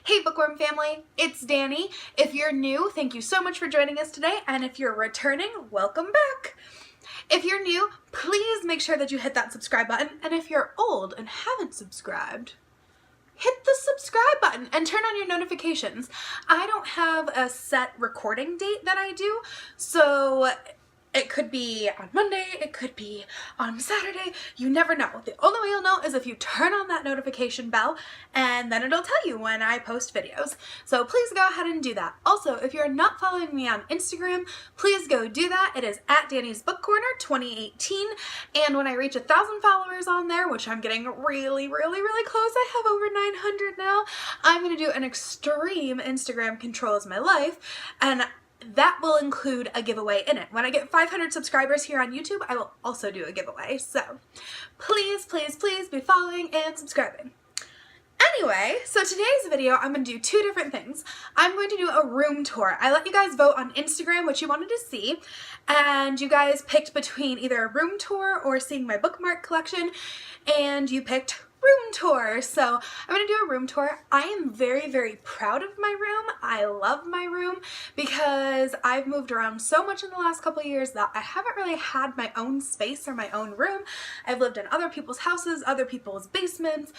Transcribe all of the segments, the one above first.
Hey Bookworm family, it's Danny. If you're new, thank you so much for joining us today, and if you're returning, welcome back. If you're new, please make sure that you hit that subscribe button, and if you're old and haven't subscribed, hit the subscribe button and turn on your notifications. I don't have a set recording date that I do, so it could be on Monday, it could be on Saturday, you never know. The only way you'll know is if you turn on that notification bell, and then it'll tell you when I post videos. So please go ahead and do that. Also, if you're not following me on Instagram, please go do that. It is at Danny's Book Corner 2018, and when I reach 1,000 followers on there, which I'm getting really close, I have over 900 now, I'm gonna do an extreme Instagram controls my life, and that will include a giveaway in it. When I get 500 subscribers here on YouTube, I will also do a giveaway. So please be following and subscribing. Anyway, so today's video, I'm going to do two different things. I'm going to do a room tour. I let you guys vote on Instagram what you wanted to see, and you guys picked between either a room tour or seeing my bookmark collection, and you picked room tour. So I'm going to do a room tour. I am very proud of my room. I love my room because I've moved around so much in the last couple of years that I haven't really had my own space or my own room. I've lived in other people's houses, other people's basements,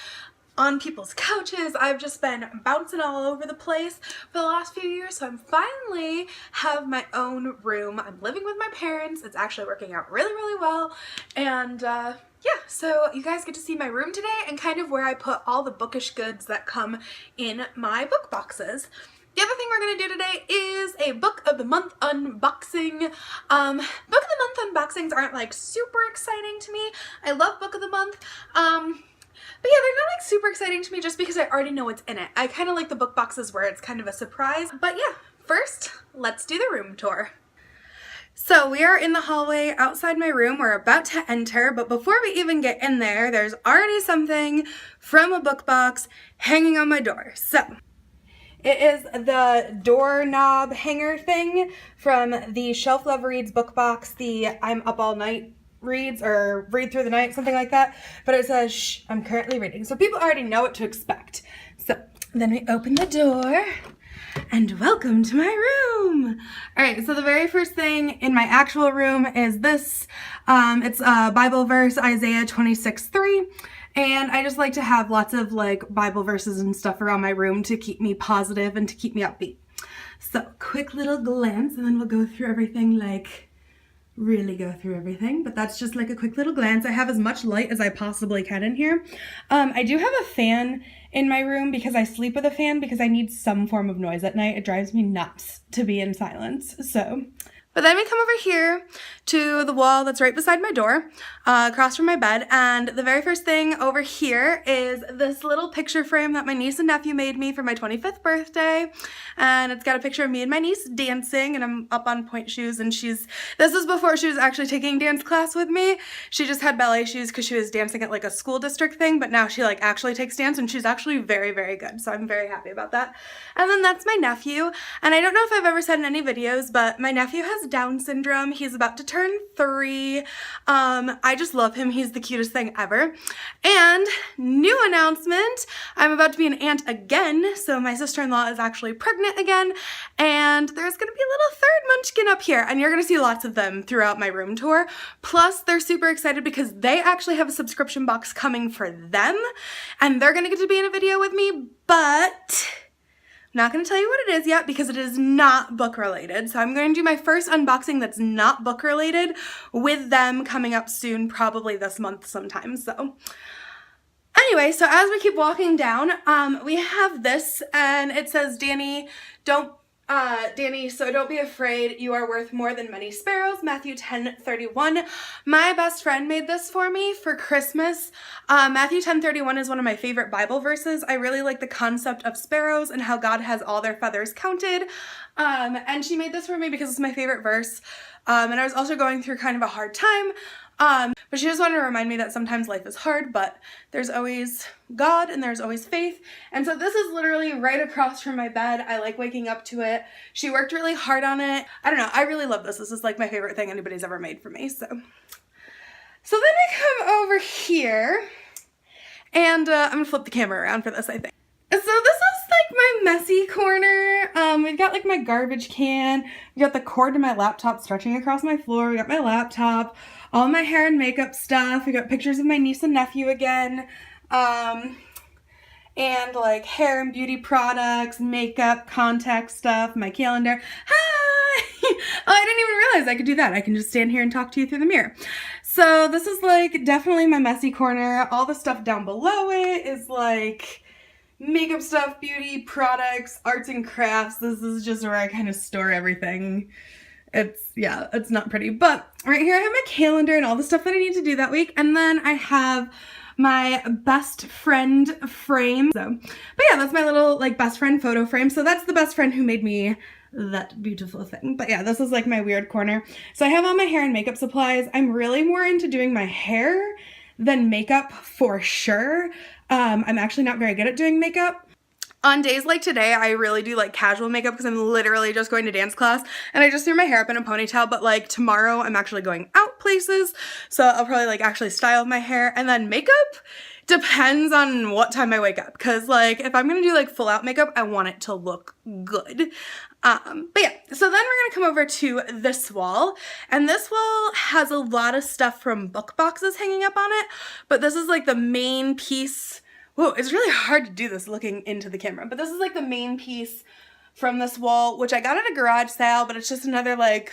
on people's couches. I've just been bouncing all over the place for the last few years, so I'm finally have my own room. I'm living with my parents. It's actually working out really well, and yeah, so you guys get to see my room today and kind of where I put all the bookish goods that come in my book boxes. The other thing we're going to do today is a book of the month unboxing. Book of the month unboxings aren't like super exciting to me. I love book of the month. But yeah, they're not like super exciting to me just because I already know what's in it. I kind of like the book boxes where it's kind of a surprise. But yeah, first, let's do the room tour. So we are in the hallway outside my room. We're about to enter, but before we even get in there, there's already something from a book box hanging on my door. So it is the doorknob hanger thing from the Shelf Love Reads book box, the I'm Up All Night reads or read through the night, something like that. But it says, shh, I'm currently reading. So people already know what to expect. So then we open the door and welcome to my room. All right, so the very first thing in my actual room is this. It's a Bible verse, Isaiah 26:3. And I just like to have lots of like Bible verses and stuff around my room to keep me positive and to keep me upbeat. So quick little glance, and then we'll go through everything, like really go through everything, but that's just like a quick little glance. I have as much light as I possibly can in here. I do have a fan in my room because I sleep with a fan because I need some form of noise at night. It drives me nuts to be in silence. But then we come over here to the wall that's right beside my door, across from my bed, and the very first thing over here is this little picture frame that my niece and nephew made me for my 25th birthday, and it's got a picture of me and my niece dancing, and I'm up on pointe shoes, and this is before she was actually taking dance class with me. She just had ballet shoes because she was dancing at like a school district thing, but now she like actually takes dance, and she's actually very good, so I'm very happy about that. And then that's my nephew, and I don't know if I've ever said in any videos, but my nephew has Down syndrome. He's about to turn 3. I just love him. He's the cutest thing ever. And new announcement, I'm about to be an aunt again. So my sister-in-law is actually pregnant again, and there's gonna be a little third munchkin up here, and you're gonna see lots of them throughout my room tour. Plus they're super excited because they actually have a subscription box coming for them, and they're gonna get to be in a video with me, but I'm not going to tell you what it is yet because it is not book related. So I'm going to do my first unboxing that's not book related with them coming up soon, probably this month sometime. So anyway, so as we keep walking down, we have this, and it says, Danny, so don't be afraid, you are worth more than many sparrows, Matthew 10:31. My best friend made this for me for Christmas. Matthew 10:31 is one of my favorite Bible verses. I really like the concept of sparrows and how God has all their feathers counted. And she made this for me because it's my favorite verse. And I was also going through kind of a hard time. But she just wanted to remind me that sometimes life is hard, but there's always God and there's always faith. And so this is literally right across from my bed. I like waking up to it. She worked really hard on it. I don't know. I really love this. This is like my favorite thing anybody's ever made for me. So then I come over here, and I'm gonna flip the camera around for this, I think. So this is like my we've got like my garbage can, we got the cord to my laptop stretching across my floor, we got my laptop, all my hair and makeup stuff, we got pictures of my niece and nephew again, and like hair and beauty products, makeup, contact stuff, my calendar. Hi! Oh, I didn't even realize I could do that. I can just stand here and talk to you through the mirror. So this is like definitely my messy corner. All the stuff down below it is like makeup stuff, beauty products, arts and crafts. This is just where I kind of store everything. It's not pretty. But right here I have my calendar and all the stuff that I need to do that week. And then I have my best friend frame. But yeah, that's my little like best friend photo frame. So that's the best friend who made me that beautiful thing. But yeah, this is like my weird corner. So I have all my hair and makeup supplies. I'm really more into doing my hair than makeup for sure. I'm actually not very good at doing makeup. On days like today, I really do like casual makeup because I'm literally just going to dance class and I just threw my hair up in a ponytail, but like tomorrow I'm actually going out places, so I'll probably like actually style my hair. And then makeup depends on what time I wake up, because like if I'm gonna do like full out makeup, I want it to look good. But yeah, so then we're gonna come over to this wall, and this wall has a lot of stuff from book boxes hanging up on it, but this is like the main piece. Whoa, it's really hard to do this looking into the camera, but this is like the main piece from this wall, which I got at a garage sale, but it's just another like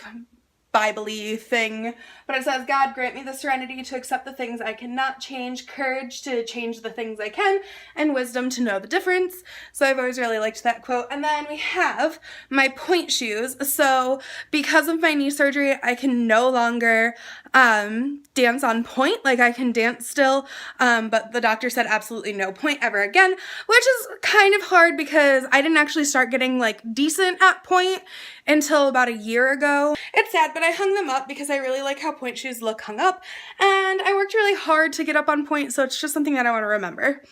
Bible-y thing. But it says, God grant me the serenity to accept the things I cannot change, courage to change the things I can, and wisdom to know the difference. So I've always really liked that quote. And then we have my point shoes. So because of my knee surgery, I can no longer dance on point. Like I can dance still, but the doctor said absolutely no point ever again, which is kind of hard because I didn't actually start getting like decent at point until about a year ago. It's sad, but I hung them up because I really like how point shoes look hung up, and I worked really hard to get up on point, so it's just something that I want to remember.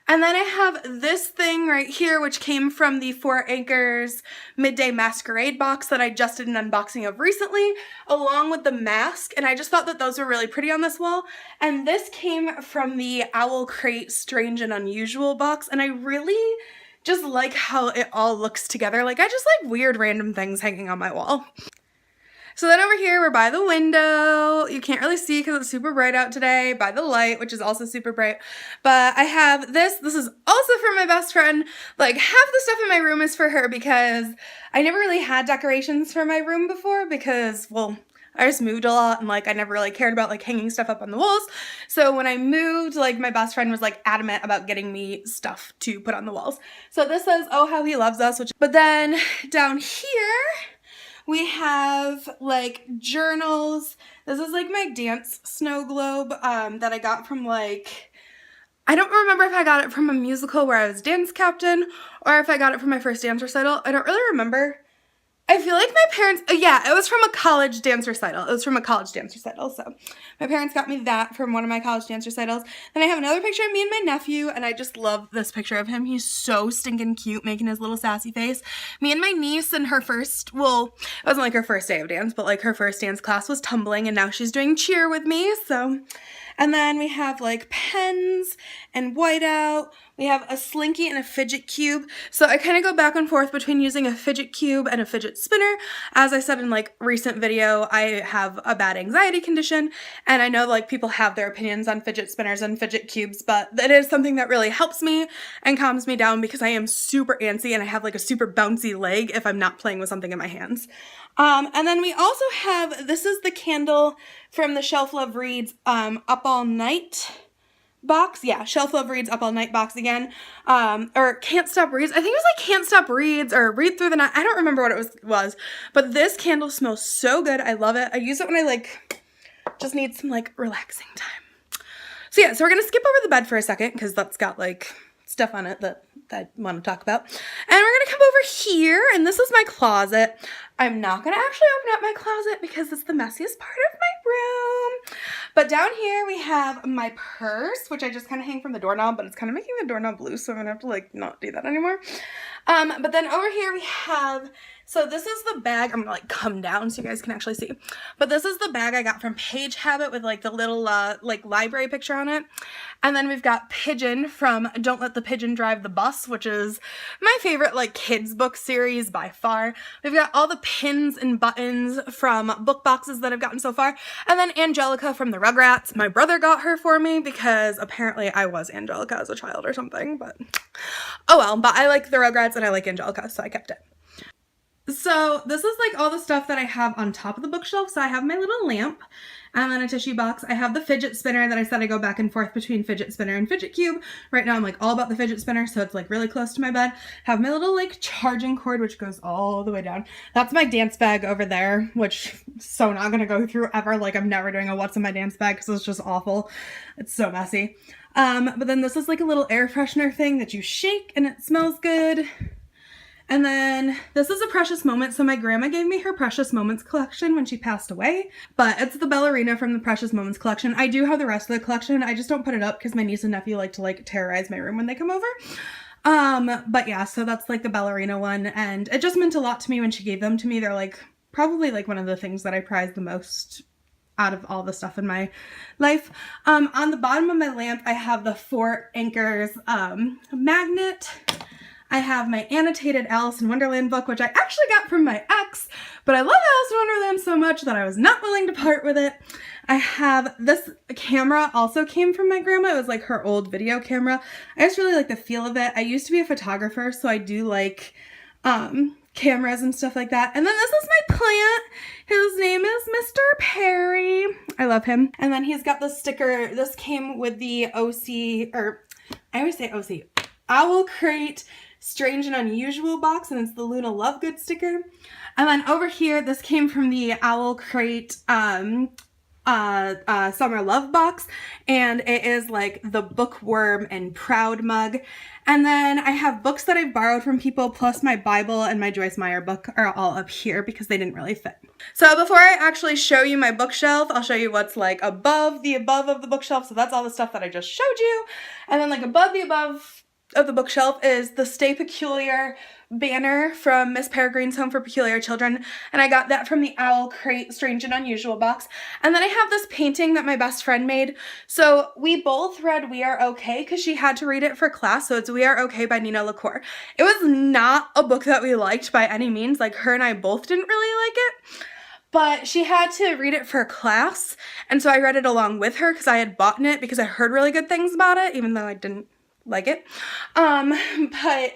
And then I have this thing right here, which came from the 4 Anchors Midday Masquerade box that I just did an unboxing of recently, along with the mask, and I just thought that those were really pretty on this wall. And this came from the Owl Crate Strange and Unusual box, and I really just like how it all looks together. Like I just like weird random things hanging on my wall. So then over here, we're by the window. You can't really see because it's super bright out today, by the light, which is also super bright. But I have this. This is also for my best friend. Like half the stuff in my room is for her because I never really had decorations for my room before because, well, I just moved a lot and like I never really cared about like hanging stuff up on the walls. So when I moved, like my best friend was like adamant about getting me stuff to put on the walls. So this says, oh, how he loves us. But then down here, we have like journals. This is like my dance snow globe that I got from like, I don't remember if I got it from a musical where I was dance captain or if I got it from my first dance recital. I don't really remember. I feel like my parents, yeah, it was from a college dance recital. So my parents got me that from one of my college dance recitals. Then I have another picture of me and my nephew, and I just love this picture of him. He's so stinking cute, making his little sassy face. Me and my niece in her first, well, it wasn't like her first day of dance, but like her first dance class was tumbling, and now she's doing cheer with me, so. And then we have like pens and whiteout. We have a Slinky and a fidget cube. So I kind of go back and forth between using a fidget cube and a fidget spinner. As I said in like recent video, I have a bad anxiety condition, and I know like people have their opinions on fidget spinners and fidget cubes, but it is something that really helps me and calms me down because I am super antsy and I have like a super bouncy leg if I'm not playing with something in my hands. And then we also have, this is the candle from the Shelf Love Reads Up All Night box. Yeah, Shelf Love Reads Up All Night box again. Or Can't Stop Reads. I think it was like Can't Stop Reads or Read Through the Night. I don't remember what it was. But this candle smells so good. I love it. I use it when I like just need some like relaxing time. So yeah, so we're going to skip over the bed for a second because that's got like stuff on it that I want to talk about. And we're going to come over here, and this is my closet. I'm not going to actually open up my closet because it's the messiest part of my room. But down here we have my purse, which I just kind of hang from the doorknob, but it's kind of making the doorknob loose, so I'm going to have to like not do that anymore. But then over here we have So this is the bag. I'm gonna like come down so you guys can actually see. But this is the bag I got from Page Habit with like the little like library picture on it. And then we've got Pigeon from Don't Let the Pigeon Drive the Bus, which is my favorite like kids book series by far. We've got all the pins and buttons from book boxes that I've gotten so far. And then Angelica from the Rugrats. My brother got her for me because apparently I was Angelica as a child or something, but oh well. But I like the Rugrats and I like Angelica, so I kept it. So this is like all the stuff that I have on top of the bookshelf. So I have my little lamp and then a tissue box. I have the fidget spinner that I said I go back and forth between fidget spinner and fidget cube. Right now I'm like all about the fidget spinner, so it's like really close to my bed. Have my little like charging cord, which goes all the way down. That's my dance bag over there, which so not gonna go through ever. Like I'm never doing a what's in my dance bag because it's just awful. It's so messy. But then this is like a little air freshener thing that you shake and it smells good. And then this is a Precious Moment. So my grandma gave me her Precious Moments collection when she passed away, but it's the ballerina from the Precious Moments collection. I do have the rest of the collection. I just don't put it up because my niece and nephew like to like terrorize my room when they come over. But yeah, so that's like the ballerina one. And it just meant a lot to me when she gave them to me. They're like probably like one of the things that I prize the most out of all the stuff in my life. On the bottom of my lamp, I have the Fort Anchors magnet. I have my annotated Alice in Wonderland book, which I actually got from my ex, but I love Alice in Wonderland so much that I was not willing to part with it. I have this camera, also came from my grandma. It was like her old video camera. I just really like the feel of it. I used to be a photographer, so I do like cameras and stuff like that. And then this is my plant. His name is Mr. Perry. I love him. And then he's got the sticker. This came with the OC, or I always say OC, Owl Crate Strange and Unusual box, and it's the Luna Lovegood sticker. And then over here, this came from the Owl Crate Summer Love box, and it is like the Bookworm and Proud mug. And then I have books that I've borrowed from people, plus my Bible and my Joyce Meyer book are all up here because they didn't really fit. So before I actually show you my bookshelf, I'll show you what's like above of the bookshelf. So that's all the stuff that I just showed you. And then like above of the bookshelf is the Stay Peculiar banner from Miss Peregrine's Home for Peculiar Children, and I got that from the Owl Crate Strange and Unusual box. And then I have this painting that my best friend made. So we both read We Are Okay because she had to read it for class, so it's We Are Okay by Nina LaCour. It was not a book that we liked by any means, like her and I both didn't really like it, but she had to read it for class, and so I read it along with her because I had bought it because I heard really good things about it, even though I didn't like it. But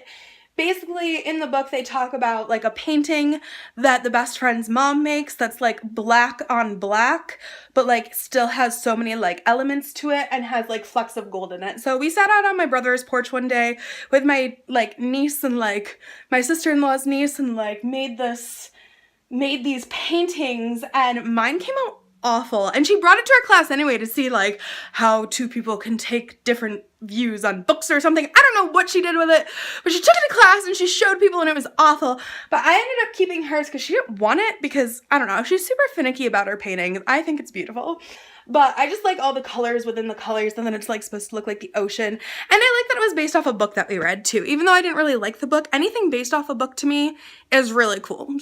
basically in the book they talk about like a painting that the best friend's mom makes that's like black on black, but like still has so many like elements to it and has like flecks of gold in it. So we sat out on my brother's porch one day with my like niece and like my sister-in-law's niece and like made these paintings, and mine came out awful. And she brought it to her class anyway to see like how two people can take different views on books or something. I don't know what she did with it, but she took it to class and she showed people and it was awful. But I ended up keeping hers because she didn't want it because, I don't know, she's super finicky about her painting. I think it's beautiful. But I just like all the colors within the colors, and then it's like supposed to look like the ocean. And I like that it was based off a book that we read too. Even though I didn't really like the book, anything based off a book to me is really cool.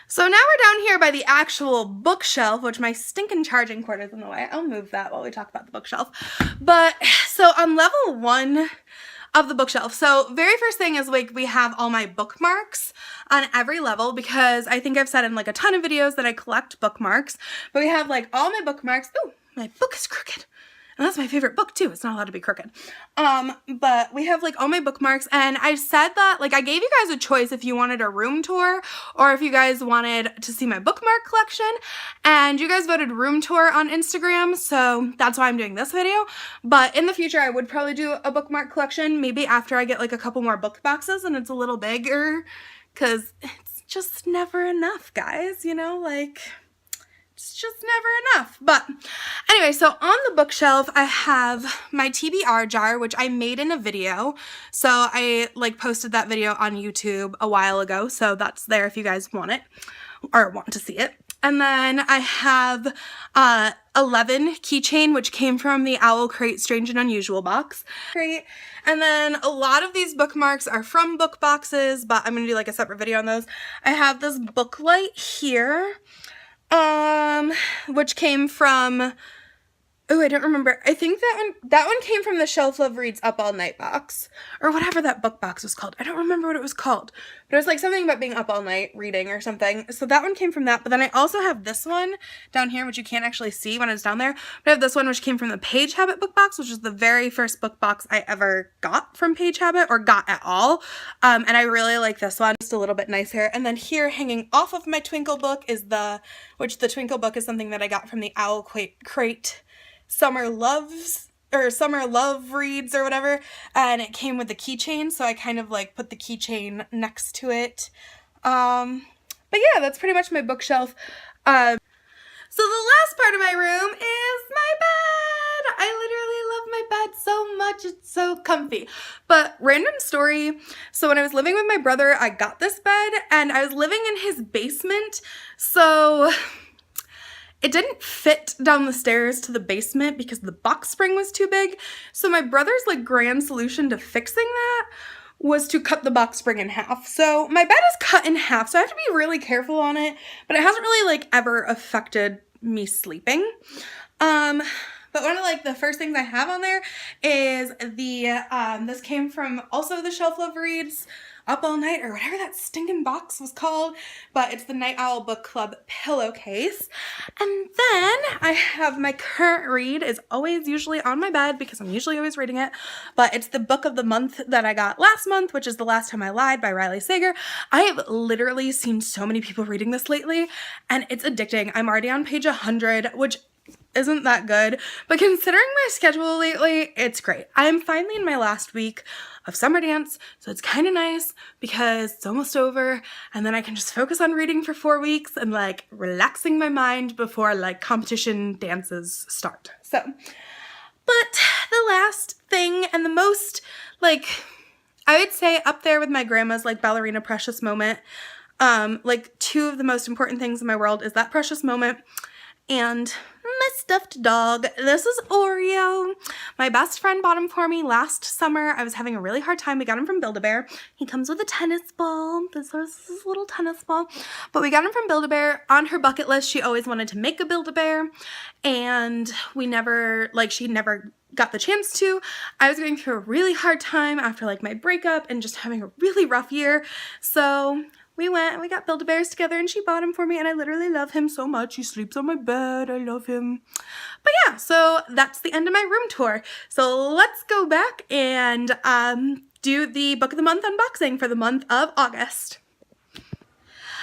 So now we're down here by the actual bookshelf, which my stinking charging cord is in the way. I'll move that while we talk about the bookshelf. But so on level 1 of the bookshelf, so very first thing is like we have all my bookmarks on every level, because I think I've said in like a ton of videos that I collect bookmarks, but we have like all my bookmarks. Ooh, my book is crooked. And that's my favorite book too. It's not allowed to be crooked. But we have like all my bookmarks, and I said that like I gave you guys a choice if you wanted a room tour or if you guys wanted to see my bookmark collection, and you guys voted room tour on Instagram, so that's why I'm doing this video. But in the future I would probably do a bookmark collection, maybe after I get like a couple more book boxes and it's a little bigger, because it's just never enough, guys, you know, like it's just never enough. But anyway, so on the bookshelf I have my TBR jar, which I made in a video. So I like posted that video on YouTube a while ago, so that's there if you guys want it. or want to see it. And then I have 11 keychain, which came from the Owl Crate Strange and Unusual box. Great. And then a lot of these bookmarks are from book boxes, but I'm going to do like a separate video on those. I have this booklight here, which came from, oh, I don't remember. I think that one came from the Shelf Love Reads Up All Night box, or whatever that book box was called. I don't remember what it was called, but it was like something about being up all night reading or something. So that one came from that. But then I also have this one down here, which you can't actually see when it's down there. But I have this one, which came from the Page Habit book box, which is the very first book box I ever got from Page Habit, or got at all. And I really like this one, just a little bit nicer. And then here, hanging off of my Twinkle book is the Twinkle book is something that I got from the Owl Crate Summer Love Reads or whatever, and it came with the keychain, so I kind of like put the keychain next to it. But yeah, that's pretty much my bookshelf. So the last part of my room is my bed. I literally love my bed so much. It's so comfy. But random story, so when I was living with my brother, I got this bed, and I was living in his basement, so it didn't fit down the stairs to the basement because the box spring was too big. So my brother's like grand solution to fixing that was to cut the box spring in half. So my bed is cut in half, so I have to be really careful on it, but it hasn't really like ever affected me sleeping. But one of like the first things I have on there is this came from also the Shelf Love Reads Up All Night, or whatever that stinking box was called, but it's the Night Owl Book Club pillowcase. And then I have my current read is always usually on my bed because I'm usually always reading it, but it's the book of the month that I got last month, which is The Last Time I Lied by Riley Sager. I have literally seen so many people reading this lately, and it's addicting. I'm already on page 100, which isn't that good, but considering my schedule lately, it's great. I am finally in my last week of summer dance, so it's kind of nice because it's almost over, and then I can just focus on reading for 4 weeks and like relaxing my mind before like competition dances start. So, but the last thing and the most like, I would say up there with my grandma's like ballerina precious moment, like two of the most important things in my world is that precious moment and my stuffed dog. This is Oreo. My best friend bought him for me last summer. I was having a really hard time. We got him from Build-A-Bear. He comes with a tennis ball. This is his little tennis ball. But we got him from Build-A-Bear. On her bucket list, she always wanted to make a Build-A-Bear, and she never got the chance to. I was going through a really hard time after like my breakup and just having a really rough year. So we went and we got Build-A-Bears together, and she bought him for me, and I literally love him so much. He sleeps on my bed. I love him. But yeah, so that's the end of my room tour. So let's go back and do the Book of the Month unboxing for the month of August.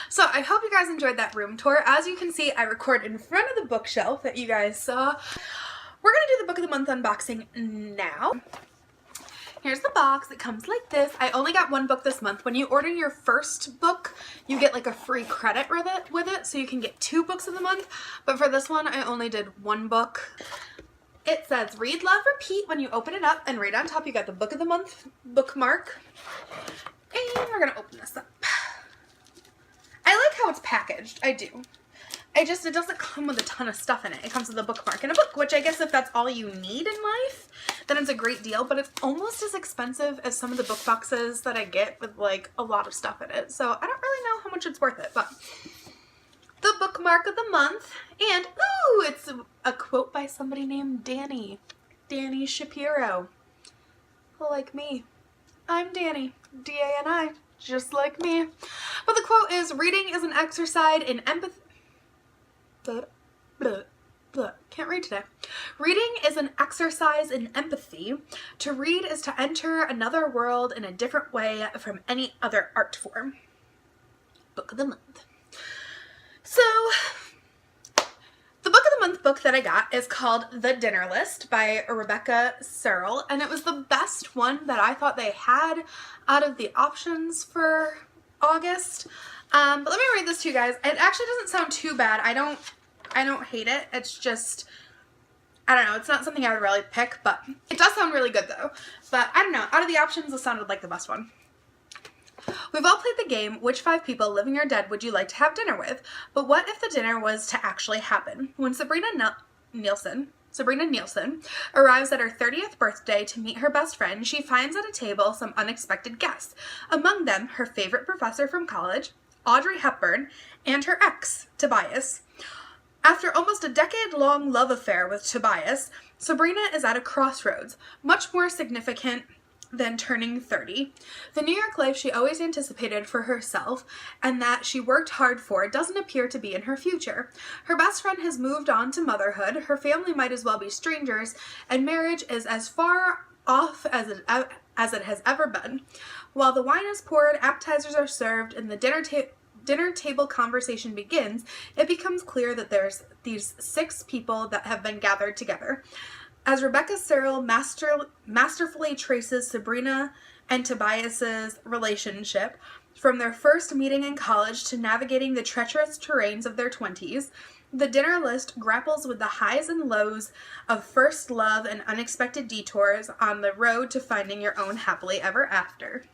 So I hope you guys enjoyed that room tour. As you can see, I record in front of the bookshelf that you guys saw. We're going to do the Book of the Month unboxing now. Here's the box. It comes like this. I only got one book this month. When you order your first book, you get like a free credit with it, so you can get 2 books of the month. But for this one, I only did 1 book. It says Read, Love, Repeat when you open it up, and right on top you got the Book of the Month bookmark. And we're gonna open this up. I like how it's packaged. I do. It doesn't come with a ton of stuff in it. It comes with a bookmark and a book, which I guess if that's all you need in life, then it's a great deal, but it's almost as expensive as some of the book boxes that I get with like a lot of stuff in it. So I don't really know how much it's worth it, but the bookmark of the month, and ooh, it's a quote by somebody named Danny Shapiro. Like me. I'm Danny, D-A-N-I, just like me. But the quote is, reading is an exercise in empathy. Can't read today. Reading is an exercise in empathy. To read is to enter another world in a different way from any other art form. Book of the month. So, the Book of the Month book that I got is called The Dinner List by Rebecca Searle, and it was the best one that I thought they had out of the options for August. But let me read this to you guys. It actually doesn't sound too bad. I don't hate it. It's just, I don't know. It's not something I would really pick, but it does sound really good though. But I don't know. Out of the options, this sounded like the best one. We've all played the game, which 5 people, living or dead, would you like to have dinner with? But what if the dinner was to actually happen? When Sabrina Nielsen arrives at her 30th birthday to meet her best friend, she finds at a table some unexpected guests. Among them, her favorite professor from college, Audrey Hepburn, and her ex, Tobias. After almost a decade-long love affair with Tobias, Sabrina is at a crossroads, much more significant than turning 30. The New York life she always anticipated for herself and that she worked hard for doesn't appear to be in her future. Her best friend has moved on to motherhood, her family might as well be strangers, and marriage is as far off as it has ever been. While the wine is poured, appetizers are served, and the dinner table conversation begins, it becomes clear that there's these 6 people that have been gathered together. As Rebecca Serle masterfully traces Sabrina and Tobias's relationship from their first meeting in college to navigating the treacherous terrains of their 20s, the dinner list grapples with the highs and lows of first love and unexpected detours on the road to finding your own happily ever after.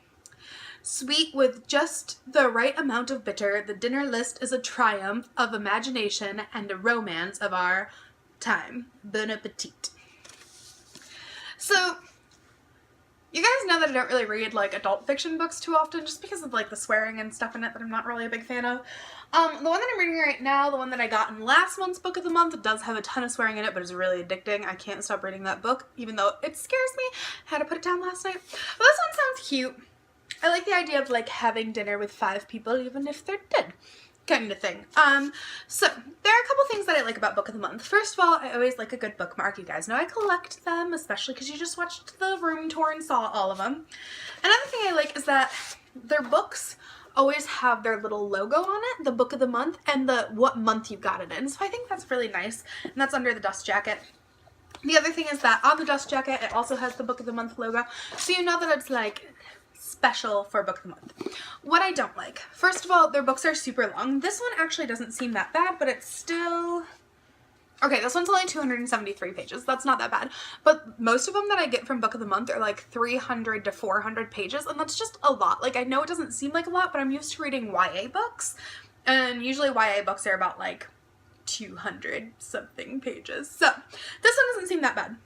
Sweet with just the right amount of bitter, the dinner list is a triumph of imagination and a romance of our time. Bon appetit. So, you guys know that I don't really read like adult fiction books too often just because of like the swearing and stuff in it that I'm not really a big fan of. The one that I'm reading right now, the one that I got in last month's book of the month, it does have a ton of swearing in it, but it's really addicting. I can't stop reading that book, even though it scares me. I had to put it down last night. But this one sounds cute. I like the idea of like having dinner with 5 people, even if they're dead, kind of thing. So there are a couple things that I like about book of the month. First of all, I always like a good bookmark. You guys know I collect them, especially because you just watched the room tour and saw all of them. Another thing I like is that their books always have their little logo on it, the book of the month, and the what month you got it in. So I think that's really nice, and that's under the dust jacket. The other thing is that on the dust jacket, it also has the book of the month logo, so you know that it's like special for book of the month. What I don't like, first of all, their books are super long. This one actually doesn't seem that bad, but it's still... Okay, this one's only 273 pages. That's not that bad. But most of them that I get from book of the month are like 300 to 400 pages, and that's just a lot. Like, I know it doesn't seem like a lot, but I'm used to reading YA books, and usually YA books are about like 200 something pages. So this one doesn't seem that bad.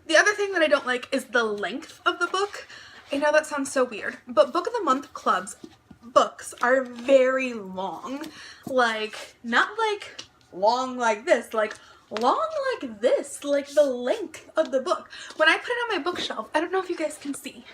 The other thing that I don't like is the length of the book. I know that sounds so weird, but book of the month clubs books are very long. Like, not like long like this, like long like this, like the length of the book. When I put it on my bookshelf, I don't know if you guys can see,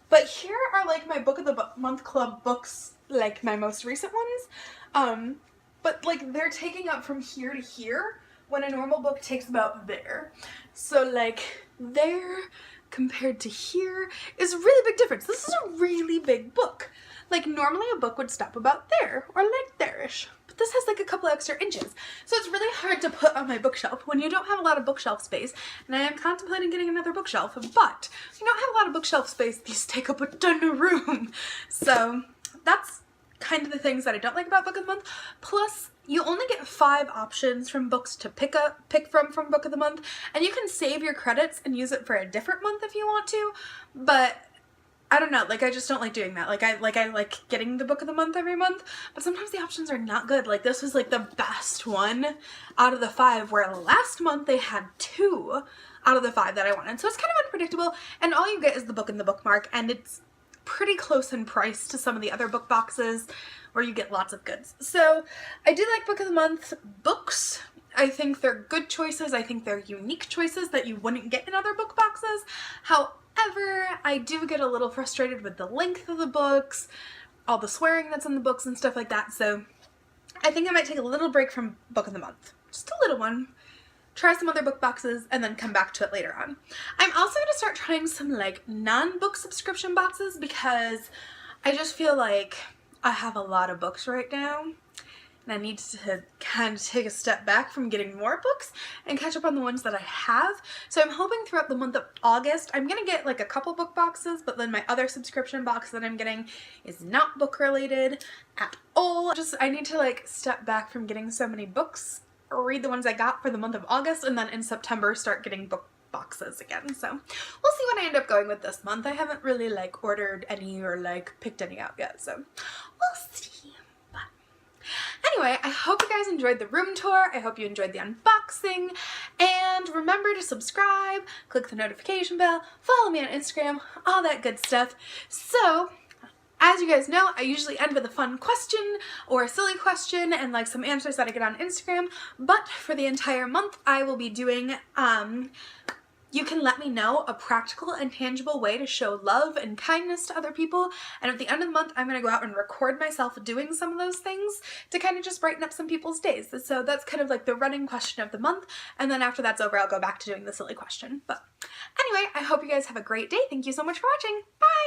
but here are like my book of the month club books, like my most recent ones. But like they're taking up from here to here when a normal book takes about there. So like there compared to here is a really big difference. This is a really big book. Like normally a book would stop about there or like there-ish, but this has like a couple extra inches. So it's really hard to put on my bookshelf when you don't have a lot of bookshelf space, and I am contemplating getting another bookshelf, but if you don't have a lot of bookshelf space, these take up a ton of room. So that's kind of the things that I don't like about book of the month. Plus, you only get 5 options from books to pick from book of the month, and you can save your credits and use it for a different month if you want to, but I don't know, like I just don't like doing that. I like getting the book of the month every month, but sometimes the options are not good. Like this was like the best one out of the 5, where last month they had 2 out of the 5 that I wanted. So it's kind of unpredictable, and all you get is the book and the bookmark, and it's pretty close in price to some of the other book boxes where you get lots of goods. So I do like book of the month books. I think they're good choices. I think they're unique choices that you wouldn't get in other book boxes. However, I do get a little frustrated with the length of the books, all the swearing that's in the books and stuff like that. So I think I might take a little break from book of the month. Just a little one. Try some other book boxes and then come back to it later on. I'm also going to start trying some like non-book subscription boxes because I just feel like I have a lot of books right now and I need to kind of take a step back from getting more books and catch up on the ones that I have. So I'm hoping throughout the month of August I'm going to get like a couple book boxes, but then my other subscription box that I'm getting is not book related at all. I need to like step back from getting so many books, read the ones I got for the month of August, and then in September start getting book boxes again. So we'll see what I end up going with this month. I haven't really like ordered any or like picked any out yet, so we'll see. But anyway, I hope you guys enjoyed the room tour. I hope you enjoyed the unboxing, and remember to subscribe, click the notification bell, follow me on Instagram, all that good stuff. So as you guys know, I usually end with a fun question or a silly question and like some answers that I get on Instagram, but for the entire month I will be doing you can let me know a practical and tangible way to show love and kindness to other people, and at the end of the month I'm going to go out and record myself doing some of those things to kind of just brighten up some people's days. So that's kind of like the running question of the month, and then after that's over I'll go back to doing the silly question. But anyway, I hope you guys have a great day. Thank you so much for watching. Bye!